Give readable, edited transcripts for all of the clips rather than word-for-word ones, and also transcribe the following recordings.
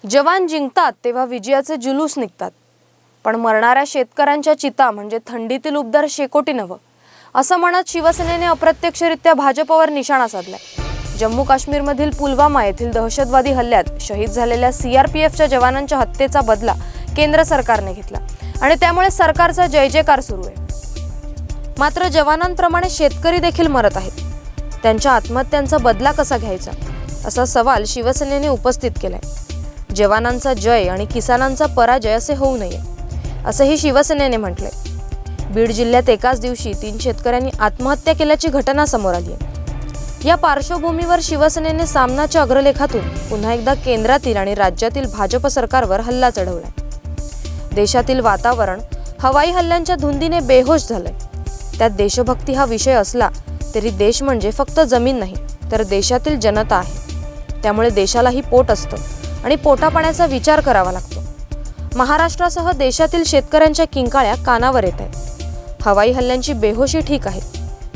जवान जिंकतात तेव्हा विजयाचे जुलूस निघतात, पण मरणाऱ्या शेतकऱ्यांच्या चिता म्हणजे थंडीतील उबदार शेकोटी नव्हे, असं म्हणत शिवसेनेने अप्रत्यक्षरित्या भाजपवर निशाणा साधलाय। जम्मू काश्मीरमधील पुलवामा येथील दहशतवादी हल्ल्यात शहीद झालेल्या सीआरपीएफच्या जवानांच्या हत्येचा बदला केंद्र सरकारने घेतला आणि त्यामुळे सरकारचा जय जयकार सुरू आहे। मात्र जवानांप्रमाणे शेतकरी देखील मरत आहेत। त्यांच्या आत्महत्यांचा बदला कसा घ्यायचा, असा सवाल शिवसेनेने उपस्थित केलाय। जवानांचा जय आणि किसानांचा पराजय असे होऊ नये, असंही शिवसेनेने म्हटलंय। बीड जिल्ह्यात एकाच दिवशी 3 शेतकऱ्यांनी आत्महत्या केल्याची घटना समोर आली आहे। या पार्श्वभूमीवर शिवसेनेने सामनाच्या अग्रलेखातून पुन्हा एकदा केंद्रातील आणि राज्यातील भाजप सरकारवर हल्ला चढवलाय। देशातील वातावरण हवाई हल्ल्यांच्या धुंदीने बेहोश झालंय। त्यात देशभक्ती हा विषय असला तरी देश म्हणजे फक्त जमीन नाही, तर देशातील जनता आहे। त्यामुळे देशालाही पोट असतं आणि पोटापाण्याचा विचार करावा लागतो। महाराष्ट्रासह देशातील शेतकऱ्यांच्या किंकाळ्या कानावर येत आहेत। हवाई हल्ल्यांची बेहोशी ठीक आहे,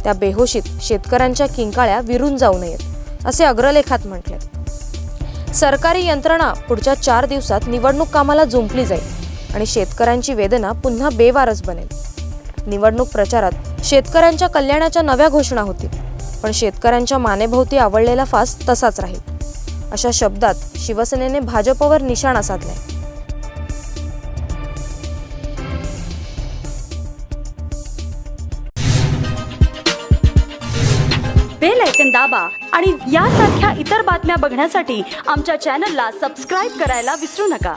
त्या बेहोशीत शेतकऱ्यांच्या किंकाळ्या विरून जाऊ नयेत, असे अग्रलेखात म्हटले। सरकारी यंत्रणा पुढच्या 4 दिवसात निवडणूक कामाला जुंपली जाईल आणि शेतकऱ्यांची वेदना पुन्हा बेवारस बनेल। निवडणूक प्रचारात शेतकऱ्यांच्या कल्याणाच्या नव्या घोषणा होतील, पण शेतकऱ्यांच्या मानेभोवती आवळलेला फास तसाच राहील, अशा शब्दात शिवसेनेने भाजपवर निशाणा साधलाय। बेल आयकॉन दाबा आणि यासारख्या इतर बातम्या बघण्यासाठी आमच्या चॅनलला सबस्क्राइब करायला विसरू नका।